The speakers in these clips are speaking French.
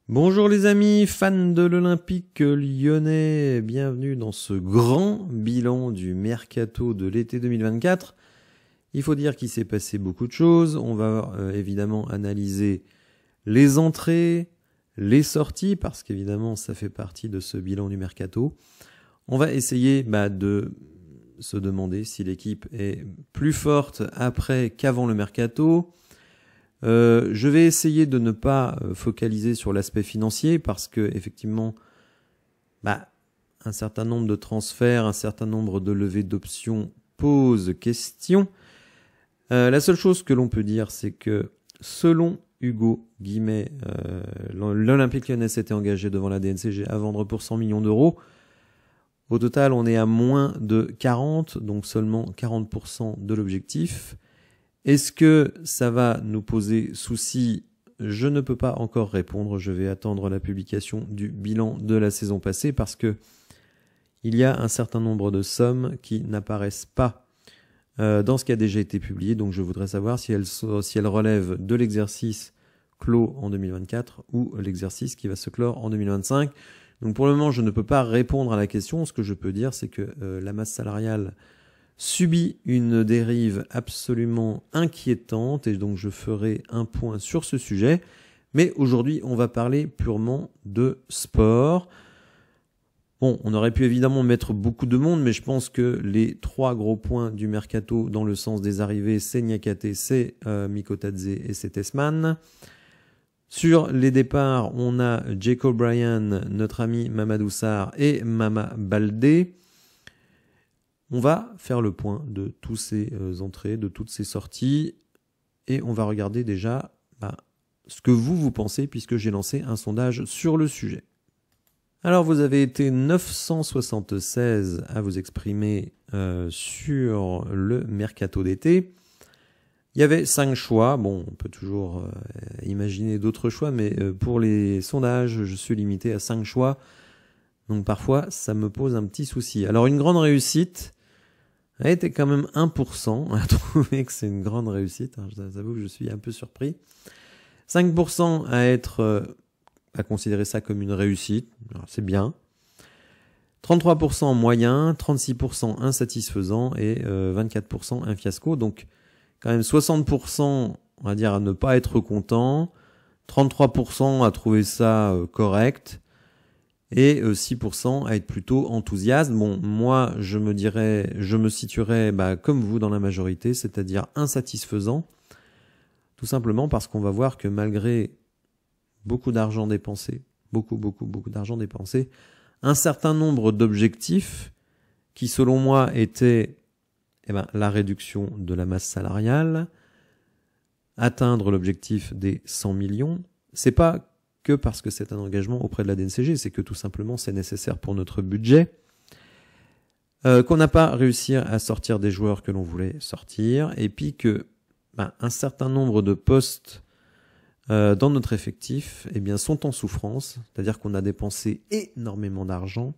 Bonjour les amis, fans de l'Olympique lyonnais, bienvenue dans ce grand bilan du mercato de l'été 2024. Il faut dire qu'il s'est passé beaucoup de choses, on va évidemment analyser les entrées, les sorties, parce qu'évidemment ça fait partie de ce bilan du mercato. On va essayer de se demander si l'équipe est plus forte après qu'avant le mercato. Je vais essayer de ne pas focaliser sur l'aspect financier parce que effectivement, un certain nombre de transferts, un certain nombre de levées d'options posent question. La seule chose que l'on peut dire, c'est que selon Hugo Guimet, l'Olympique lyonnais s'était engagé devant la DNCG à vendre pour 100 millions d'euros. Au total, on est à moins de 40, donc seulement 40% de l'objectif. Est-ce que ça va nous poser souci? Je ne peux pas encore répondre. Je vais attendre la publication du bilan de la saison passée parce que il y a un certain nombre de sommes qui n'apparaissent pas dans ce qui a déjà été publié. Donc je voudrais savoir si elles relèvent de l'exercice clos en 2024 ou l'exercice qui va se clore en 2025. Donc pour le moment, je ne peux pas répondre à la question. Ce que je peux dire, c'est que la masse salariale subit une dérive absolument inquiétante et donc je ferai un point sur ce sujet. Mais aujourd'hui, on va parler purement de sport. Bon, on aurait pu évidemment mettre beaucoup de monde, mais je pense que les trois gros points du mercato dans le sens des arrivées, c'est Niakate, c'est Mikotadze et c'est Tessman. Sur les départs, on a Jacob Bryan, notre ami Mamadou Sarr et Mama Baldé. On va faire le point de tous ces entrées, de toutes ces sorties, et on va regarder déjà ce que vous pensez, puisque j'ai lancé un sondage sur le sujet. Alors vous avez été 976 à vous exprimer sur le mercato d'été. Il y avait 5 choix, bon on peut toujours imaginer d'autres choix, mais pour les sondages, je suis limité à 5 choix, donc parfois ça me pose un petit souci. Alors une grande réussite a été quand même 1% à trouver que c'est une grande réussite. J'avoue que je suis un peu surpris. 5% à considérer ça comme une réussite. C'est bien. 33% moyen, 36% insatisfaisant et 24% un fiasco. Donc quand même 60%, on va dire, à ne pas être content. 33% à trouver ça correct. Et 6% à être plutôt enthousiaste. Bon, moi, je me situerais comme vous dans la majorité, c'est-à-dire insatisfaisant, tout simplement parce qu'on va voir que malgré beaucoup d'argent dépensé, beaucoup d'argent dépensé, un certain nombre d'objectifs qui, selon moi, étaient la réduction de la masse salariale, atteindre l'objectif des 100 millions, c'est pas que parce que c'est un engagement auprès de la DNCG, c'est que tout simplement c'est nécessaire pour notre budget, qu'on n'a pas réussi à sortir des joueurs que l'on voulait sortir, et puis que un certain nombre de postes dans notre effectif sont en souffrance, c'est-à-dire qu'on a dépensé énormément d'argent,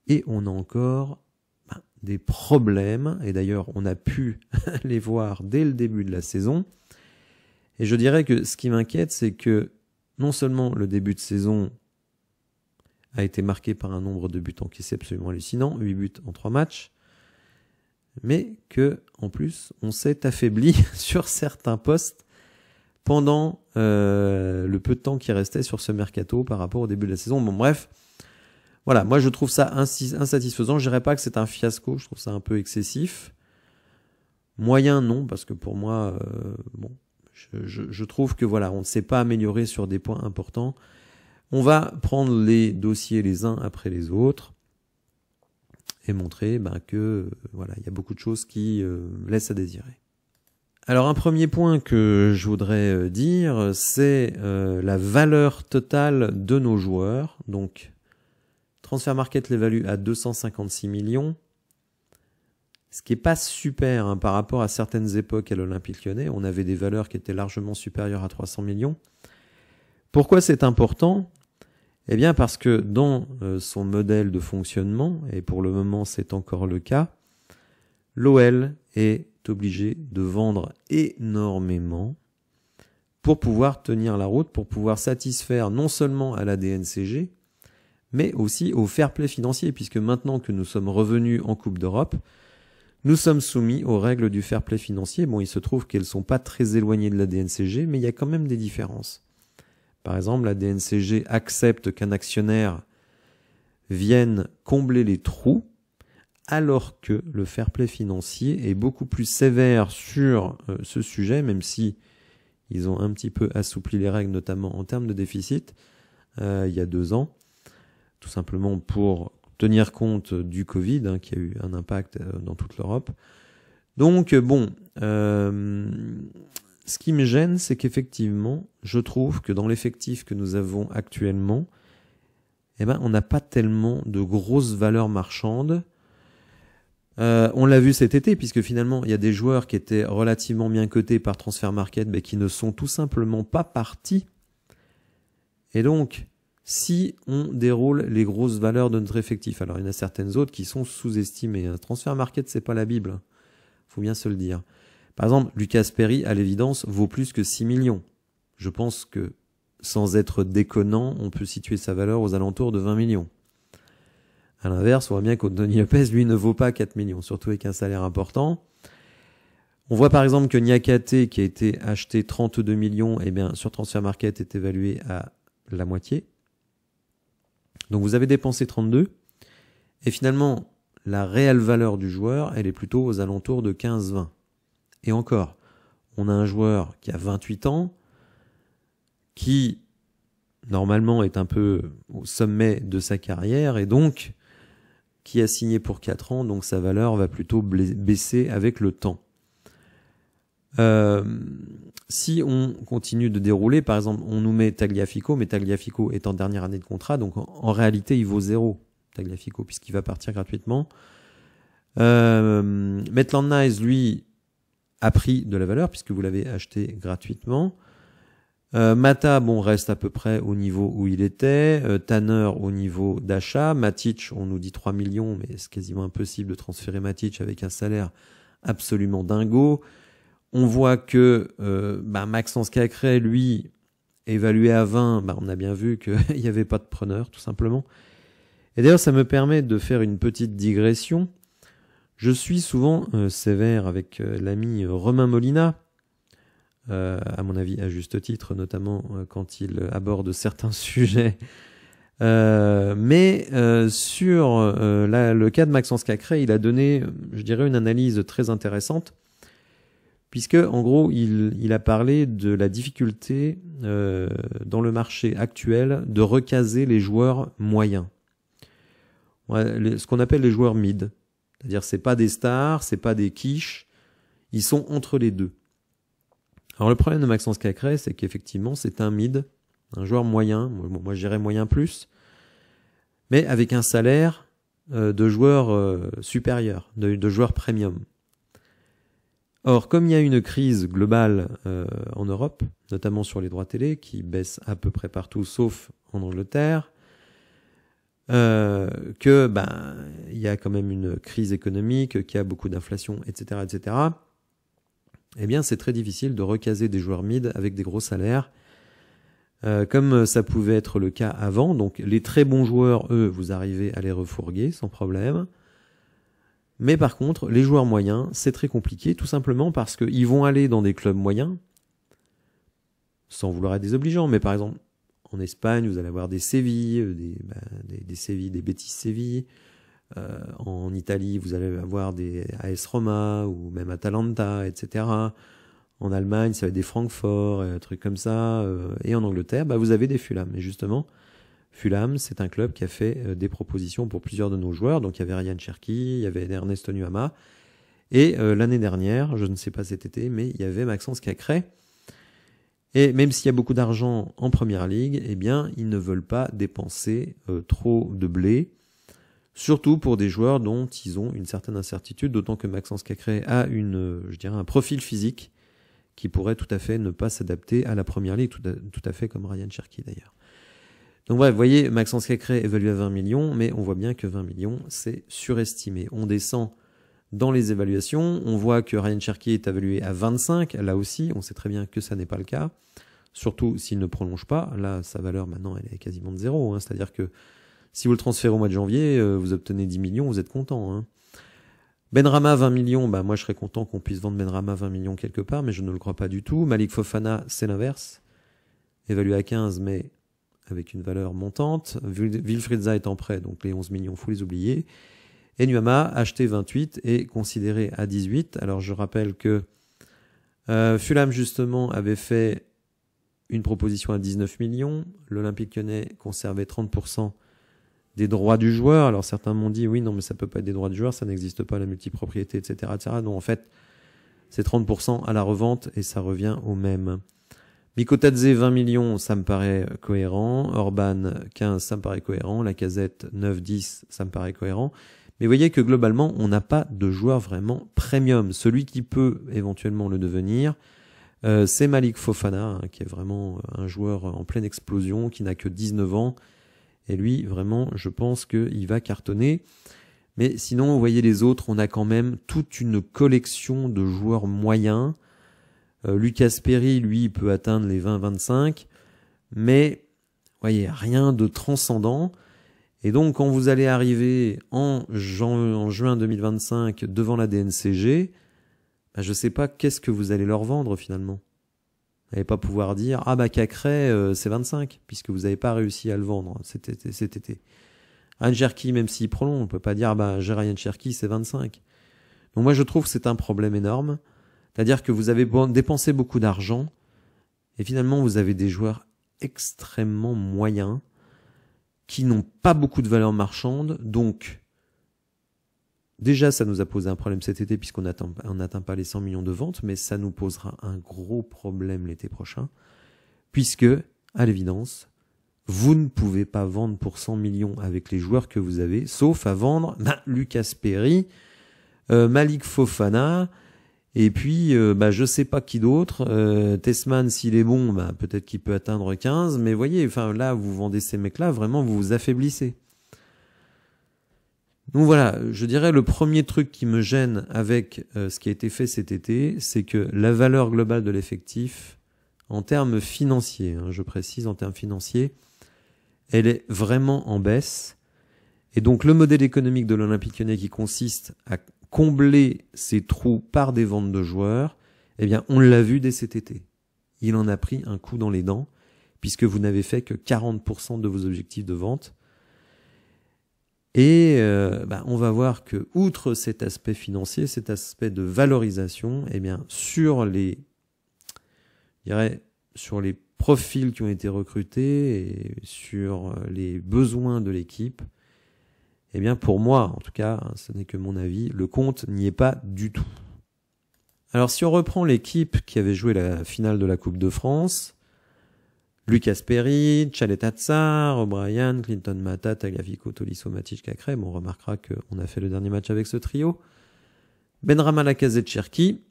et on a encore des problèmes, et d'ailleurs on a pu les voir dès le début de la saison, et je dirais que ce qui m'inquiète, c'est que non seulement le début de saison a été marqué par un nombre de buts encaissés absolument hallucinant, 8 buts en 3 matchs, mais que en plus on s'est affaibli sur certains postes pendant le peu de temps qui restait sur ce mercato par rapport au début de la saison. Bon bref, voilà, moi je trouve ça insatisfaisant, je dirais pas que c'est un fiasco, je trouve ça un peu excessif. Moyen non, parce que pour moi, je trouve que voilà, on ne s'est pas amélioré sur des points importants. On va prendre les dossiers les uns après les autres et montrer que voilà, il y a beaucoup de choses qui laissent à désirer. Alors un premier point que je voudrais dire, c'est la valeur totale de nos joueurs. Donc Transfermarkt l'évalue à 256 millions. Ce qui n'est pas super par rapport à certaines époques à l'Olympique lyonnais. On avait des valeurs qui étaient largement supérieures à 300 millions. Pourquoi c'est important? Eh bien parce que dans son modèle de fonctionnement, et pour le moment c'est encore le cas, l'OL est obligé de vendre énormément pour pouvoir tenir la route, pour pouvoir satisfaire non seulement à la DNCG, mais aussi au fair play financier, puisque maintenant que nous sommes revenus en Coupe d'Europe, nous sommes soumis aux règles du fair play financier. Bon, il se trouve qu'elles ne sont pas très éloignées de la DNCG, mais il y a quand même des différences. Par exemple, la DNCG accepte qu'un actionnaire vienne combler les trous, alors que le fair play financier est beaucoup plus sévère sur ce sujet, même si ils ont un petit peu assoupli les règles, notamment en termes de déficit, il y a 2 ans, tout simplement pour tenir compte du Covid, hein, qui a eu un impact dans toute l'Europe. Donc, bon, ce qui me gêne, c'est qu'effectivement, je trouve que dans l'effectif que nous avons actuellement, eh ben, on n'a pas tellement de grosses valeurs marchandes. On l'a vu cet été, puisque finalement, il y a des joueurs qui étaient relativement bien cotés par Transfermarkt, mais qui ne sont tout simplement pas partis. Et donc, si on déroule les grosses valeurs de notre effectif, alors il y en a certaines autres qui sont sous-estimées. Transfermarkt, c'est pas la Bible, faut bien se le dire. Par exemple, Lucas Perry, à l'évidence, vaut plus que 6 millions. Je pense que, sans être déconnant, on peut situer sa valeur aux alentours de 20 millions. À l'inverse, on voit bien qu'Anthony Lopez, lui, ne vaut pas 4 millions, surtout avec un salaire important. On voit par exemple que Niakate, qui a été acheté 32 millions, eh bien, sur Transfermarkt est évalué à la moitié. Donc vous avez dépensé 32, et finalement, la réelle valeur du joueur, elle est plutôt aux alentours de 15-20. Et encore, on a un joueur qui a 28 ans, qui, normalement, est un peu au sommet de sa carrière, et donc, qui a signé pour 4 ans, donc sa valeur va plutôt baisser avec le temps. Si on continue de dérouler, par exemple, on nous met Tagliafico, mais Tagliafico est en dernière année de contrat, donc en réalité, il vaut 0, Tagliafico, puisqu'il va partir gratuitement. Maitland Niles, lui, a pris de la valeur, puisque vous l'avez acheté gratuitement. Mata, bon, reste à peu près au niveau où il était. Tanner au niveau d'achat. Matic, on nous dit 3 millions, mais c'est quasiment impossible de transférer Matic avec un salaire absolument dingo. On voit que Maxence Cacré, lui, évalué à 20, on a bien vu qu'il n'y avait pas de preneur, tout simplement. Et d'ailleurs, ça me permet de faire une petite digression. Je suis souvent sévère avec l'ami Romain Molina, à mon avis à juste titre, notamment quand il aborde certains sujets. Mais sur le cas de Maxence Cacré, il a donné, je dirais, une analyse très intéressante, puisque en gros, il a parlé de la difficulté dans le marché actuel de recaser les joueurs moyens. Ce qu'on appelle les joueurs mid. C'est-à-dire, c'est pas des stars, c'est pas des quiches, ils sont entre les deux. Alors le problème de Maxence Cacré, c'est qu'effectivement, c'est un mid, un joueur moyen, moi je dirais moyen plus, mais avec un salaire de joueur supérieur, de joueur premium. Or, comme il y a une crise globale en Europe, notamment sur les droits télé, qui baissent à peu près partout, sauf en Angleterre, il y a quand même une crise économique, qu'il y a beaucoup d'inflation, etc., etc., eh bien, c'est très difficile de recaser des joueurs mid avec des gros salaires, comme ça pouvait être le cas avant. Donc, les très bons joueurs, eux, vous arrivez à les refourguer sans problème. Mais par contre, les joueurs moyens, c'est très compliqué, tout simplement parce qu'ils vont aller dans des clubs moyens, sans vouloir être désobligeant, mais par exemple, en Espagne, vous allez avoir des Séville, des Séville, des Betis Séville. En Italie, vous allez avoir des AS Roma ou même Atalanta, etc. En Allemagne, ça va être des Francfort, trucs comme ça. Et en Angleterre, vous avez des Fulham. Et justement, Fulham, c'est un club qui a fait des propositions pour plusieurs de nos joueurs. Donc il y avait Ryan Cherki, il y avait Ernesto Nuama. Et l'année dernière, je ne sais pas cet été, mais il y avait Maxence Cacré. Et même s'il y a beaucoup d'argent en première ligue, eh bien, ils ne veulent pas dépenser trop de blé. Surtout pour des joueurs dont ils ont une certaine incertitude, d'autant que Maxence Cacré a un profil physique qui pourrait tout à fait ne pas s'adapter à la première ligue, tout à fait comme Ryan Cherki d'ailleurs. Donc bref, vous voyez, Maxence Cacré évalué à 20 millions, mais on voit bien que 20 millions, c'est surestimé. On descend dans les évaluations, on voit que Ryan Cherki est évalué à 25, là aussi, on sait très bien que ça n'est pas le cas. surtout s'il ne prolonge pas. Là, sa valeur maintenant, elle est quasiment de zéro. Hein. C'est-à-dire que si vous le transférez au mois de janvier, vous obtenez 10 millions, vous êtes content. Hein. Benrahma, 20 millions, bah moi je serais content qu'on puisse vendre Benrahma 20 millions quelque part, mais je ne le crois pas du tout. Malik Fofana, c'est l'inverse. Évalué à 15, mais avec une valeur montante. Wilfried Zaha étant prêt, donc les 11 millions, il faut les oublier. Et Nuama, acheté 28 et considéré à 18. Alors je rappelle que Fulham, justement, avait fait une proposition à 19 millions. L'Olympique Lyonnais conservait 30% des droits du joueur. Alors certains m'ont dit, oui, non, mais ça peut pas être des droits du joueur, ça n'existe pas, la multipropriété, etc., etc. Donc en fait, c'est 30% à la revente et ça revient au même. Mikotadze, 20 millions, ça me paraît cohérent. Orban, 15, ça me paraît cohérent. Lacazette, 9, 10, ça me paraît cohérent. Mais vous voyez que globalement, on n'a pas de joueur vraiment premium. Celui qui peut éventuellement le devenir, c'est Malik Fofana, hein, qui est vraiment un joueur en pleine explosion, qui n'a que 19 ans. Et lui, vraiment, je pense qu'il va cartonner. Mais sinon, vous voyez les autres, on a quand même toute une collection de joueurs moyens. Lucas Perry, lui, peut atteindre les 20-25. Mais, vous voyez, rien de transcendant. Et donc, quand vous allez arriver en juin 2025 devant la DNCG, bah, je ne sais pas qu'est-ce que vous allez leur vendre finalement. Vous n'allez pas pouvoir dire « Ah bah Cacré, c'est 25 », puisque vous n'avez pas réussi à le vendre cet été. Ryan Cherki, même s'il prolonge, on ne peut pas dire « Ah bah j'ai Ryan Cherki, c'est 25 ». Donc moi je trouve que c'est un problème énorme. C'est-à-dire que vous avez dépensé beaucoup d'argent, et finalement vous avez des joueurs extrêmement moyens, qui n'ont pas beaucoup de valeur marchande, donc déjà ça nous a posé un problème cet été puisqu'on n'atteint pas les 100 millions de ventes, mais ça nous posera un gros problème l'été prochain, puisque, à l'évidence, vous ne pouvez pas vendre pour 100 millions avec les joueurs que vous avez, sauf à vendre Lucas Perry, Malik Fofana, et puis je sais pas qui d'autre, Tessman s'il est bon, peut-être qu'il peut atteindre 15, mais voyez, enfin là vous vendez ces mecs-là, vraiment vous vous affaiblissez. Donc voilà, je dirais le premier truc qui me gêne avec ce qui a été fait cet été, c'est que la valeur globale de l'effectif, en termes financiers, hein, je précise en termes financiers, elle est vraiment en baisse. Et donc le modèle économique de l'Olympique Lyonnais qui consiste à combler ces trous par des ventes de joueurs, eh bien on l'a vu dès cet été. Il en a pris un coup dans les dents, puisque vous n'avez fait que 40% de vos objectifs de vente. Et on va voir que, outre cet aspect financier, cet aspect de valorisation, eh bien, sur les profils qui ont été recrutés et sur les besoins de l'équipe, eh bien, pour moi, en tout cas, ce n'est que mon avis, le compte n'y est pas du tout. Alors, si on reprend l'équipe qui avait joué la finale de la Coupe de France, Lucas Perry, Tchaleta Tsar, O'Brien, Clinton Mata, Tagliafico, Tolisso, Matic, Cacré. Bon, on remarquera qu'on a fait le dernier match avec ce trio. Benrahma, Lacazette, Cherki.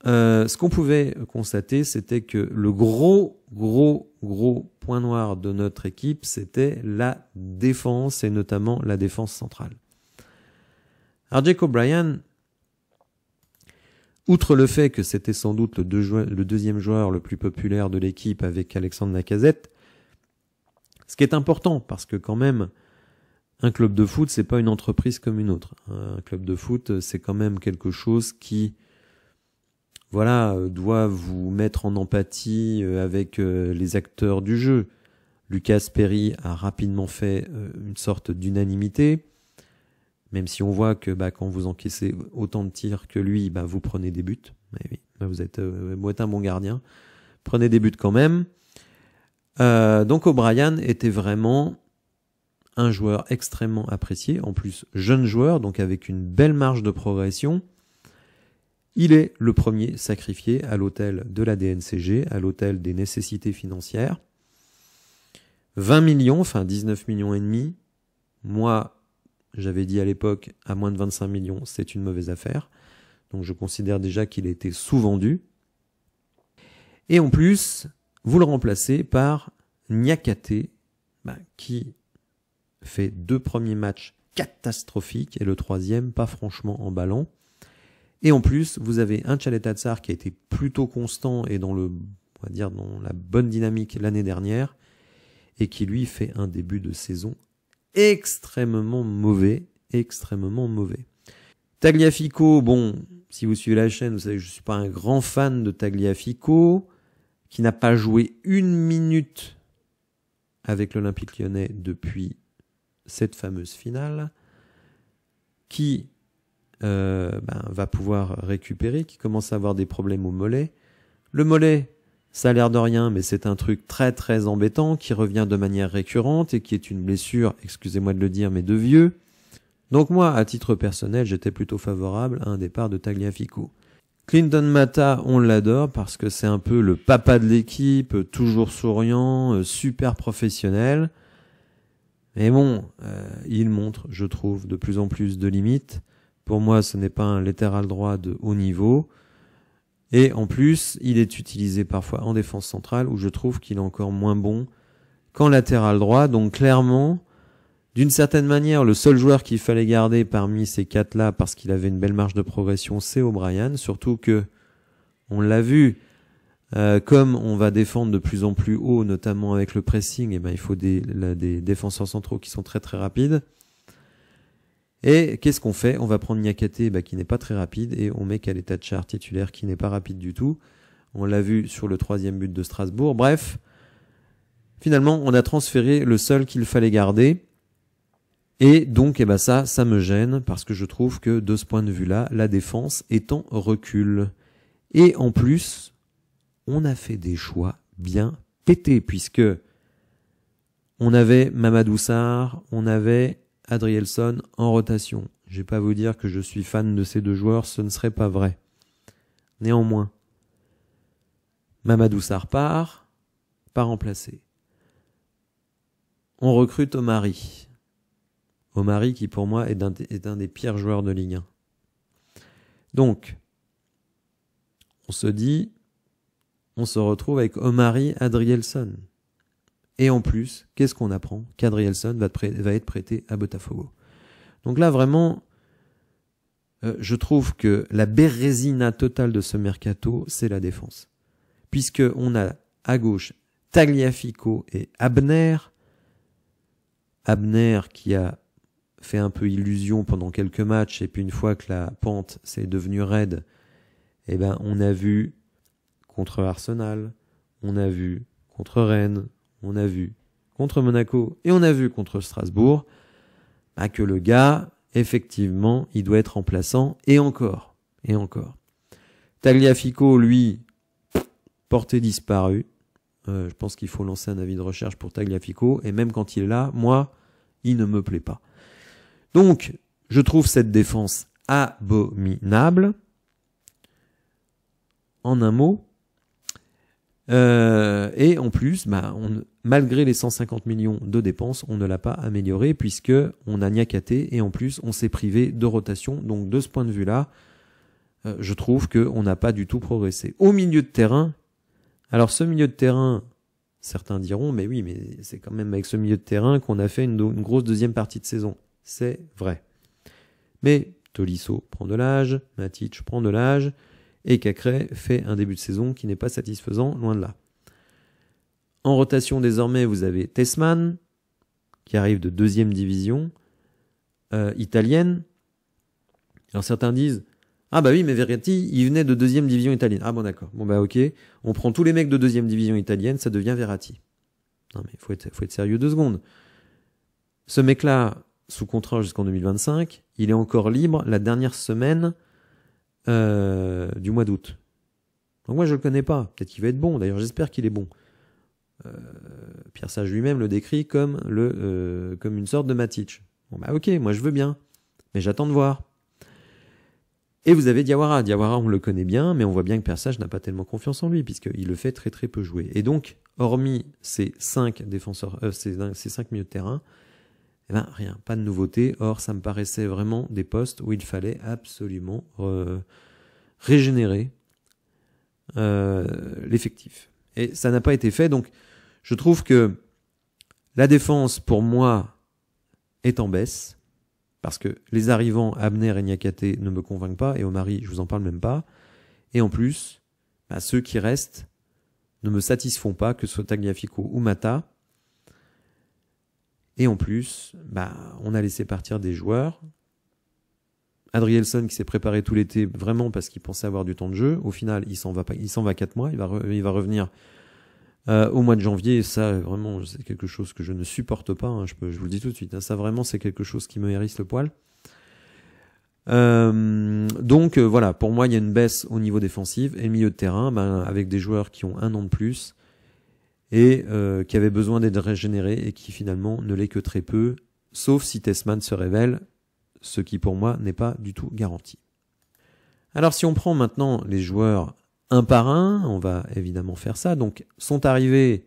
Ce qu'on pouvait constater, c'était que le gros point noir de notre équipe, c'était la défense, et notamment la défense centrale. Alors, Jack O'Brien, outre le fait que c'était sans doute le deuxième joueur le plus populaire de l'équipe avec Alexandre Lacazette, ce qui est important, parce que quand même, un club de foot, c'est pas une entreprise comme une autre. Un club de foot, c'est quand même quelque chose qui, doit vous mettre en empathie avec les acteurs du jeu. Lucas Perry a rapidement fait une sorte d'unanimité. Même si on voit que quand vous encaissez autant de tirs que lui, vous prenez des buts. Mais oui, vous êtes un bon gardien. Prenez des buts quand même. Donc O'Brien était vraiment un joueur extrêmement apprécié. En plus, jeune joueur, donc avec une belle marge de progression. Il est le premier sacrifié à l'autel de la DNCG, à l'autel des nécessités financières. 20 millions, enfin 19 millions et demi. Moi, j'avais dit à l'époque, à moins de 25 millions, c'est une mauvaise affaire. Donc je considère déjà qu'il a été sous-vendu. Et en plus, vous le remplacez par Niakate, qui fait 2 premiers matchs catastrophiques et le 3e pas franchement emballant. Et en plus, vous avez un Tchaleta Tsar qui a été plutôt constant et dans le on va dire dans la bonne dynamique l'année dernière, et qui lui fait un début de saison extrêmement mauvais, extrêmement mauvais. Tagliafico, bon, si vous suivez la chaîne, vous savez que je suis pas un grand fan de Tagliafico, qui n'a pas joué une minute avec l'Olympique Lyonnais depuis cette fameuse finale, qui va pouvoir récupérer, qui commence à avoir des problèmes au mollet. Le mollet, ça a l'air de rien, mais c'est un truc très très embêtant, qui revient de manière récurrente et qui est une blessure, excusez-moi de le dire, mais de vieux. Donc moi, à titre personnel, j'étais plutôt favorable à un départ de Tagliafico. Clinton Mata, on l'adore parce que c'est un peu le papa de l'équipe, toujours souriant, super professionnel. Mais bon, il montre, je trouve, de plus en plus de limites. Pour moi, ce n'est pas un latéral droit de haut niveau. Et en plus, il est utilisé parfois en défense centrale où je trouve qu'il est encore moins bon qu'en latéral droit. Donc clairement, d'une certaine manière, le seul joueur qu'il fallait garder parmi ces quatre-là, parce qu'il avait une belle marge de progression, c'est O'Brien. Surtout que, on l'a vu, comme on va défendre de plus en plus haut, notamment avec le pressing, et il faut des défenseurs centraux qui sont très très rapides. Et qu'est-ce qu'on fait? On va prendre Niakate, qui n'est pas très rapide, et on met Caleta-Car titulaire qui n'est pas rapide du tout. On l'a vu sur le 3e but de Strasbourg. Bref, finalement, on a transféré le seul qu'il fallait garder. Et donc, ça me gêne parce que je trouve que de ce point de vue-là, la défense est en recul. Et en plus, on a fait des choix bien pétés puisque on avait Mamadou Sarr, on avait Adrielson en rotation. Je vais pas vous dire que je suis fan de ces deux joueurs, ce ne serait pas vrai. Néanmoins, Mamadou Sarr part, pas remplacé. On recrute Omari. Omari qui pour moi est un des pires joueurs de Ligue 1. Donc, on se dit, on se retrouve avec Omari Adrielson. Et en plus, qu'est-ce qu'on apprend? Qu'Adrielson va être prêté à Botafogo. Donc là, vraiment, je trouve que la bérésina totale de ce mercato, c'est la défense. Puisqu'on a à gauche Tagliafico et Abner. Abner qui a fait un peu illusion pendant quelques matchs, et puis une fois que la pente s'est devenue raide, on a vu contre Arsenal, on a vu contre Rennes, on a vu contre Monaco, et on a vu contre Strasbourg, que le gars, effectivement, il doit être remplaçant, et encore, et encore. Tagliafico, lui, porté disparu. Je pense qu'il faut lancer un avis de recherche pour Tagliafico, et même quand il est là, moi, il ne me plaît pas. Donc, je trouve cette défense abominable. En un mot. Et en plus, malgré les 150 millions de dépenses, on ne l'a pas amélioré puisque on a Niakate et en plus, on s'est privé de rotation. Donc, de ce point de vue-là, je trouve qu'on n'a pas du tout progressé. Au milieu de terrain, alors ce milieu de terrain, certains diront, mais oui, mais c'est quand même avec ce milieu de terrain qu'on a fait une grosse deuxième partie de saison. C'est vrai. Mais Tolisso prend de l'âge, Matic prend de l'âge, et Cacré fait un début de saison qui n'est pas satisfaisant, loin de là. En rotation, désormais, vous avez Tessman, qui arrive de 2e division italienne. Alors certains disent, ah bah oui, mais Verratti, il venait de 2e division italienne. Ah bon, d'accord. Bon bah ok, on prend tous les mecs de 2e division italienne, ça devient Verratti. Non mais faut être sérieux 2 secondes. Ce mec-là, sous contrat jusqu'en 2025, il est encore libre la dernière semaine du mois d'août. Donc moi je le connais pas, peut-être qu'il va être bon, d'ailleurs j'espère qu'il est bon. Pierre Sage lui-même le décrit comme une sorte de Matic. Bon bah ok, moi je veux bien, mais j'attends de voir. Et vous avez Diawara. Diawara, on le connaît bien, mais on voit bien que Pierre Sage n'a pas tellement confiance en lui, puisqu'il le fait très très peu jouer. Et donc, hormis ces 5 défenseurs, ces 5 milieux de terrain, rien, pas de nouveauté. Or, ça me paraissait vraiment des postes où il fallait absolument régénérer l'effectif. Et ça n'a pas été fait, donc je trouve que la défense, pour moi, est en baisse. Parce que les arrivants, Abner et Niakate, ne me convainquent pas, et Omari, je vous en parle même pas. Et en plus, ceux qui restent ne me satisfont pas, que ce soit Tagliafico ou Mata. Et en plus, on a laissé partir des joueurs. Adrielson qui s'est préparé tout l'été vraiment parce qu'il pensait avoir du temps de jeu. Au final, il s'en va 4 mois. Il va revenir au mois de janvier. Et ça, vraiment, c'est quelque chose que je ne supporte pas. Hein, je vous le dis tout de suite. Hein, ça, vraiment, c'est quelque chose qui me hérisse le poil. Donc, voilà. Pour moi, il y a une baisse au niveau défensif. Et le milieu de terrain, avec des joueurs qui ont 1 an de plus et qui avaient besoin d'être régénérés et qui finalement ne l'est que très peu, sauf si Tessman se révèle, ce qui pour moi n'est pas du tout garanti. Alors si on prend maintenant les joueurs un par un, on va évidemment faire ça. Donc sont arrivés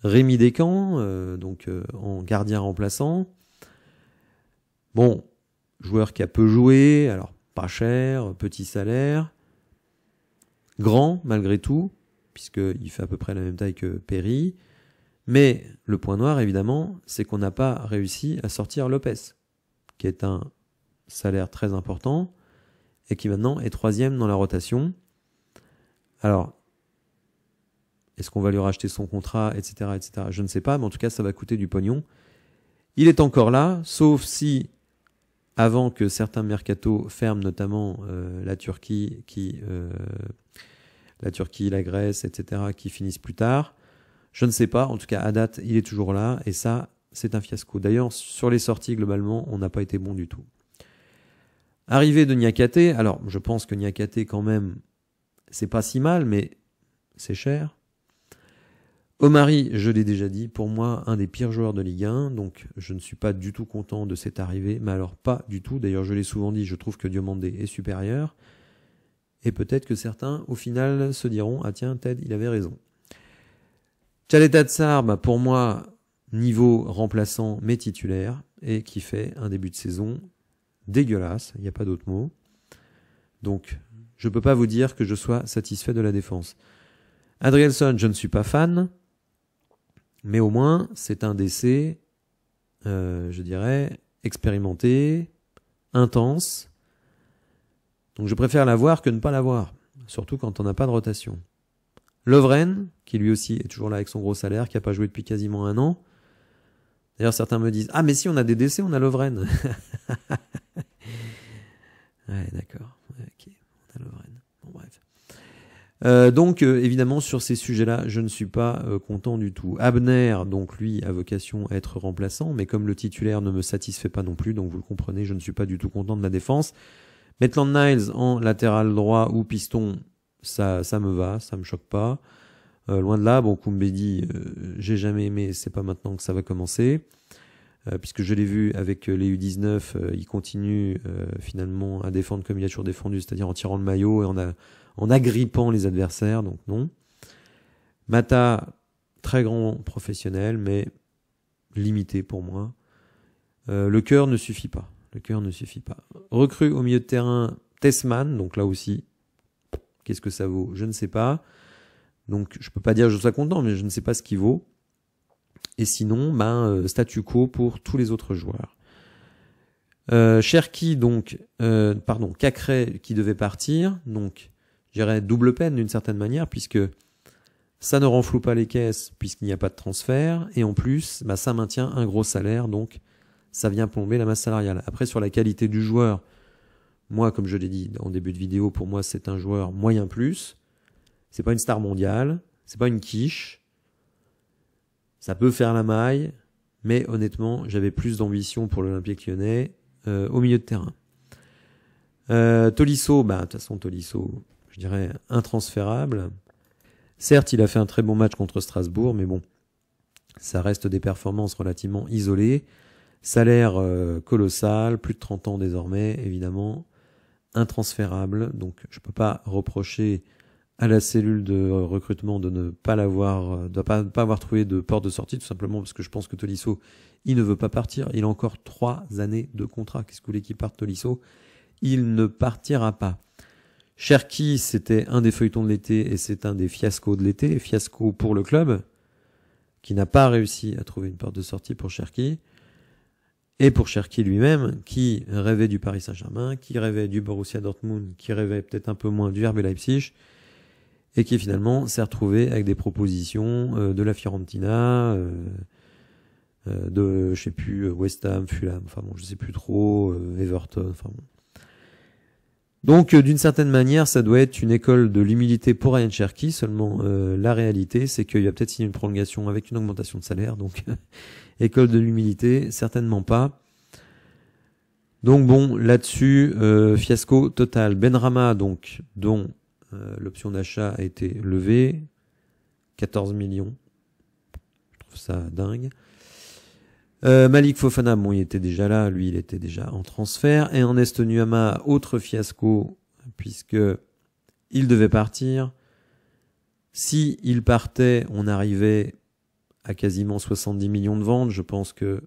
Rémi Descamps, en gardien remplaçant. Bon, joueur qui a peu joué, alors pas cher, petit salaire, grand malgré tout, puisqu'il fait à peu près la même taille que Perry. Mais le point noir, évidemment, c'est qu'on n'a pas réussi à sortir Lopez, qui est un salaire très important et qui maintenant est 3e dans la rotation. Alors, est-ce qu'on va lui racheter son contrat, etc., etc. Je ne sais pas, mais en tout cas, ça va coûter du pognon. Il est encore là, sauf si, avant que certains mercatos ferment, notamment la Turquie, la Grèce, etc., qui finissent plus tard. Je ne sais pas, en tout cas, à date, il est toujours là, et ça, c'est un fiasco. D'ailleurs, sur les sorties, globalement, on n'a pas été bon du tout. Arrivée de Niakate, alors je pense que Niakate quand même, c'est pas si mal, mais c'est cher. Omari, je l'ai déjà dit, pour moi, un des pires joueurs de Ligue 1, donc je ne suis pas du tout content de cette arrivée, mais alors pas du tout. D'ailleurs, je l'ai souvent dit, je trouve que Diomandé est supérieur, et peut-être que certains, au final, se diront, ah tiens, Ted, il avait raison. Tchaleta Tsar, pour moi, niveau remplaçant, mais titulaire, et qui fait un début de saison dégueulasse, il n'y a pas d'autre mot. Donc, je ne peux pas vous dire que je sois satisfait de la défense. Adrielson, je ne suis pas fan, mais au moins, c'est un décès, je dirais, expérimenté, intense. Donc, je préfère l'avoir que ne pas l'avoir, surtout quand on n'a pas de rotation. Lovren, qui lui aussi est toujours là avec son gros salaire, qui n'a pas joué depuis quasiment 1 an. D'ailleurs, certains me disent « Ah, mais si on a des décès, on a Lovren. » Ouais, d'accord. Ouais, ok, on a Lovren. Bon, bref. Donc, évidemment, sur ces sujets-là, je ne suis pas content du tout. Abner, donc lui, a vocation à être remplaçant, mais comme le titulaire ne me satisfait pas non plus, donc vous le comprenez, je ne suis pas du tout content de la défense. Maitland Niles en latéral droit ou piston, ça me va, ça me choque pas. Loin de là, bon, Koumbedi, j'ai jamais aimé, c'est pas maintenant que ça va commencer. Puisque je l'ai vu avec les U19, il continue finalement à défendre comme il a toujours défendu, c'est-à-dire en tirant le maillot et en agrippant les adversaires, donc non. Mata, très grand professionnel, mais limité pour moi. Le cœur ne suffit pas. Recrue au milieu de terrain, Tessman, donc là aussi, qu'est-ce que ça vaut? Je ne sais pas. Donc je peux pas dire que je sois content, mais je ne sais pas ce qu'il vaut. Et sinon, statu quo pour tous les autres joueurs. Cherki, Cacré qui devait partir, donc je dirais double peine d'une certaine manière, puisque ça ne renfloue pas les caisses, puisqu'il n'y a pas de transfert, et en plus, ça maintient un gros salaire, donc ça vient plomber la masse salariale. Après, sur la qualité du joueur, moi, comme je l'ai dit en début de vidéo, pour moi, c'est un joueur moyen plus. C'est pas une star mondiale, c'est pas une quiche. Ça peut faire la maille, mais honnêtement, j'avais plus d'ambition pour l'Olympique Lyonnais au milieu de terrain. Tolisso, de toute façon, Tolisso, je dirais intransférable. Certes, il a fait un très bon match contre Strasbourg, mais bon, ça reste des performances relativement isolées. Salaire colossal, plus de 30 ans désormais, évidemment, intransférable. Donc, je peux pas reprocher à la cellule de recrutement de ne pas l'avoir, de pas avoir trouvé de porte de sortie, tout simplement parce que je pense que Tolisso, il ne veut pas partir. Il a encore 3 années de contrat. Qu'est-ce que vous voulez qu'il parte, Tolisso? Il ne partira pas. Cherki, c'était un des feuilletons de l'été et c'est un des fiascos de l'été. Fiasco pour le club, qui n'a pas réussi à trouver une porte de sortie pour Cherki. Et pour Cherki lui-même, qui rêvait du Paris Saint-Germain, qui rêvait du Borussia Dortmund, qui rêvait peut-être un peu moins du RB Leipzig, et qui finalement s'est retrouvé avec des propositions de la Fiorentina, de, je sais plus, West Ham, Fulham, enfin bon, je sais plus trop, Everton, enfin bon. Donc, d'une certaine manière, ça doit être une école de l'humilité pour Ryan Cherki, seulement la réalité, c'est qu'il va peut-être signer une prolongation avec une augmentation de salaire, donc école de l'humilité, certainement pas. Donc bon, là-dessus, fiasco total. Benrahma, donc, dont l'option d'achat a été levée, 14 millions, je trouve ça dingue. Malik Fofana, bon, il était déjà là, lui, il était déjà en transfert. Et Ernest Nuama, autre fiasco, puisque il devait partir. Si il partait, on arrivait à quasiment 70 millions de ventes. Je pense que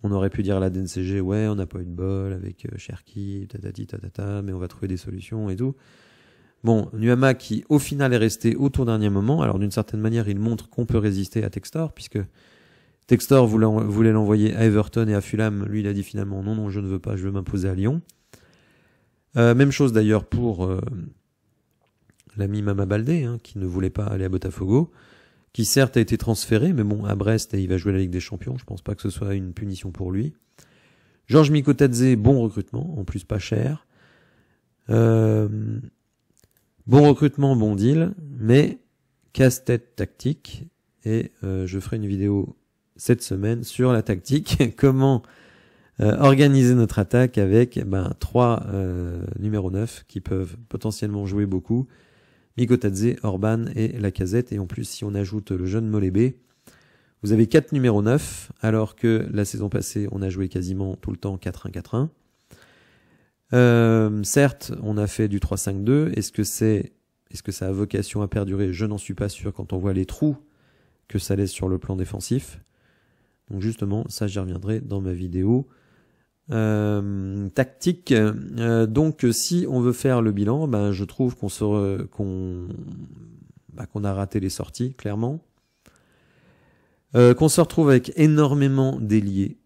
on aurait pu dire à la DNCG, ouais, on n'a pas eu de bol avec Cherki, tatati, tatata, mais on va trouver des solutions et tout. Bon, Nuama qui, au final, est resté au tout dernier moment. Alors, d'une certaine manière, il montre qu'on peut résister à Textor, puisque Textor voulait l'envoyer à Everton et à Fulham. Lui, il a dit finalement non, je ne veux pas, je veux m'imposer à Lyon. Même chose d'ailleurs pour l'ami Mama Baldé, hein, qui ne voulait pas aller à Botafogo, qui certes a été transféré, mais bon, à Brest, et il va jouer la Ligue des Champions. Je pense pas que ce soit une punition pour lui. Georges Mikotadze, bon recrutement, en plus pas cher. Bon recrutement, bon deal, mais casse-tête tactique. Et je ferai une vidéo cette semaine sur la tactique, comment organiser notre attaque avec 3 numéros 9 qui peuvent potentiellement jouer beaucoup, Mikotadze, Orban et Lacazette, et en plus si on ajoute le jeune Molébé, vous avez 4 numéros 9, alors que la saison passée on a joué quasiment tout le temps 4-1-4-1. Certes, on a fait du 3-5-2, est-ce que ça a vocation à perdurer? Je n'en suis pas sûr quand on voit les trous que ça laisse sur le plan défensif. Donc justement, ça j'y reviendrai dans ma vidéo tactique. Donc si on veut faire le bilan, je trouve qu'on a raté les sorties, clairement. Qu'on se retrouve avec énormément d'ailiers,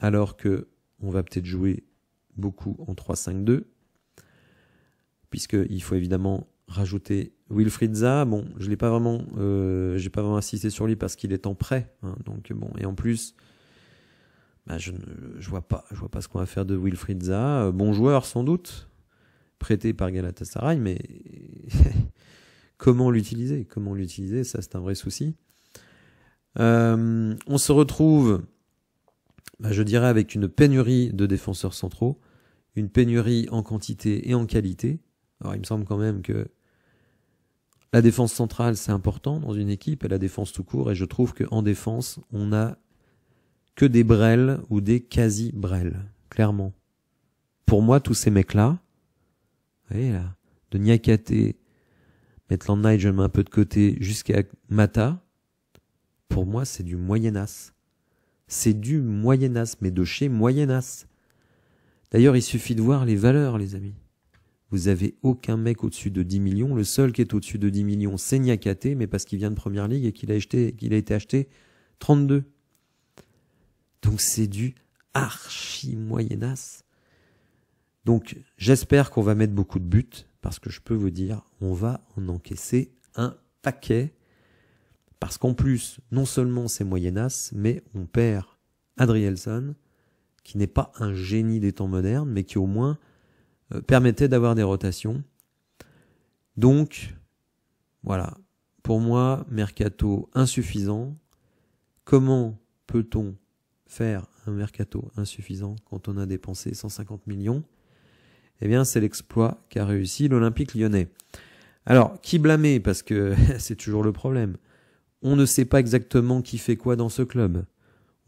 alors que on va peut-être jouer beaucoup en 3-5-2, puisqu'il faut évidemment rajouter Wilfried Zaha. Bon, j'ai pas vraiment insisté sur lui parce qu'il est en prêt, hein, donc bon, et en plus, je vois pas ce qu'on va faire de Wilfried Zaha. Bon joueur sans doute, prêté par Galatasaray, mais comment l'utiliser, ça c'est un vrai souci. On se retrouve, je dirais, avec une pénurie de défenseurs centraux, une pénurie en quantité et en qualité. Alors il me semble quand même que la défense centrale c'est important dans une équipe, et la défense tout court, et je trouve qu'en défense on a que des Brel ou des quasi-Brel, clairement. Pour moi, tous ces mecs-là, vous voyez là, de Niakate, Maitland Night, je le mets un peu de côté, jusqu'à Mata, pour moi c'est du Moyen-As. C'est du Moyen-As, mais de chez Moyen-As. D'ailleurs, il suffit de voir les valeurs, les amis. Vous avez aucun mec au-dessus de 10 millions. Le seul qui est au-dessus de 10 millions, c'est Niakate, mais parce qu'il vient de Première Ligue et qu'il a été acheté 32. Donc c'est du archi Moyen-As. Donc j'espère qu'on va mettre beaucoup de buts, parce que je peux vous dire, on va en encaisser un paquet. Parce qu'en plus, non seulement c'est Moyen-As, mais on perd Adrielson, qui n'est pas un génie des temps modernes, mais qui au moins permettait d'avoir des rotations. Donc, voilà. Pour moi, mercato insuffisant. Comment peut-on faire un mercato insuffisant quand on a dépensé 150 millions? Eh bien, c'est l'exploit qu'a réussi l'Olympique Lyonnais. Alors, qui blâmer? Parce que c'est toujours le problème. On ne sait pas exactement qui fait quoi dans ce club.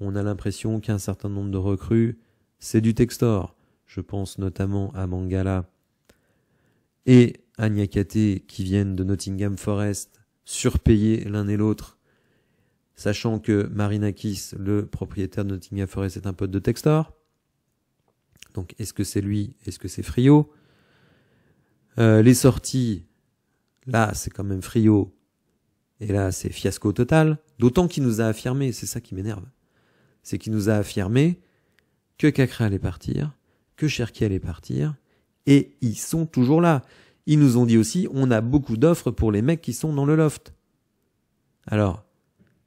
On a l'impression qu'un certain nombre de recrues, c'est du Textor. Je pense notamment à Mangala et à Niakate qui viennent de Nottingham Forest, surpayés l'un et l'autre, sachant que Marinakis, le propriétaire de Nottingham Forest, est un pote de Textor. Donc est-ce que c'est lui? Est-ce que c'est Frio? Les sorties, là c'est quand même Frio, et là c'est fiasco total, d'autant qu'il nous a affirmé, c'est ça qui m'énerve, c'est qu'il nous a affirmé que Cacré allait partir, que Cherki allait partir, et ils sont toujours là. Ils nous ont dit aussi, on a beaucoup d'offres pour les mecs qui sont dans le loft. Alors,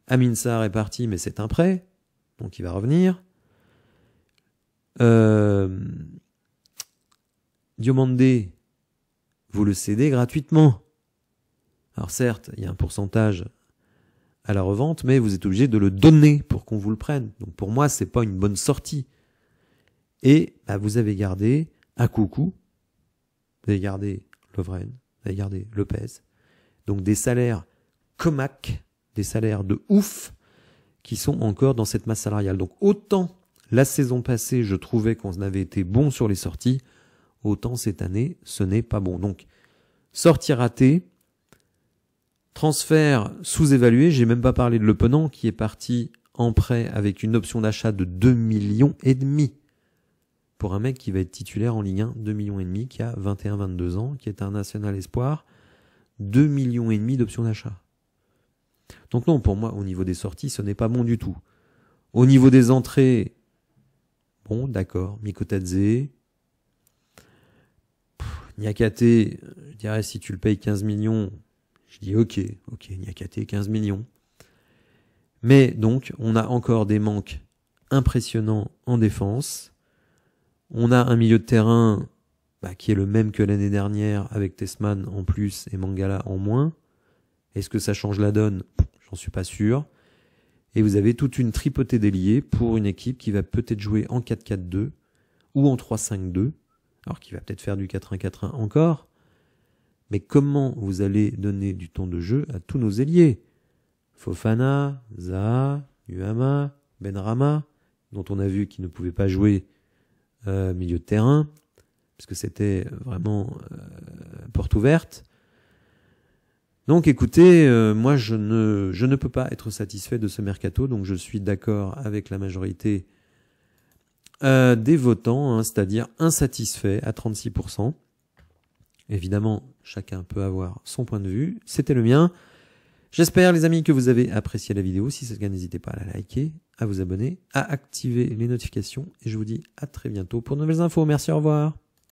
Amin Sarr est parti, mais c'est un prêt, donc il va revenir. Diomandé, vous le cédez gratuitement. Alors certes, il y a un pourcentage à la revente, mais vous êtes obligé de le donner pour qu'on vous le prenne. Donc pour moi, c'est pas une bonne sortie. Et bah, vous avez gardé Akoukou, vous avez gardé Lovren, vous avez gardé Lopez. Donc des salaires comac, des salaires de ouf, qui sont encore dans cette masse salariale. Donc autant la saison passée, je trouvais qu'on avait été bon sur les sorties, autant cette année, ce n'est pas bon. Donc sortie ratée, transfert sous-évalué, j'ai même pas parlé de Le Penant qui est parti en prêt avec une option d'achat de 2,5 millions pour un mec qui va être titulaire en Ligue 1, 2,5 millions, qui a 21-22 ans, qui est un national espoir, 2,5 millions d'options d'achat. Donc non, pour moi, au niveau des sorties, ce n'est pas bon du tout. Au niveau des entrées, bon, d'accord, Mikotadze, Niakate, je dirais si tu le payes 15 millions, je dis ok, Niakate, 15 millions. Mais donc, on a encore des manques impressionnants en défense. On a un milieu de terrain qui est le même que l'année dernière, avec Tessman en plus et Mangala en moins. Est-ce que ça change la donne? J'en suis pas sûr. Et vous avez toute une tripotée d'ailiers pour une équipe qui va peut-être jouer en 4-4-2 ou en 3-5-2, alors qui va peut-être faire du 4-1-4-1 encore. Mais comment vous allez donner du temps de jeu à tous nos ailiers? Fofana, Zaha, Nuama, Benrahma, dont on a vu qu'ils ne pouvaient pas jouer milieu de terrain, parce que c'était vraiment porte ouverte. Donc écoutez, moi je ne peux pas être satisfait de ce mercato, donc je suis d'accord avec la majorité des votants, hein, c'est-à-dire insatisfait à 36%. Évidemment, chacun peut avoir son point de vue, c'était le mien. J'espère les amis que vous avez apprécié la vidéo, si c'est le cas n'hésitez pas à la liker, à vous abonner, à activer les notifications, et je vous dis à très bientôt pour de nouvelles infos, merci, au revoir.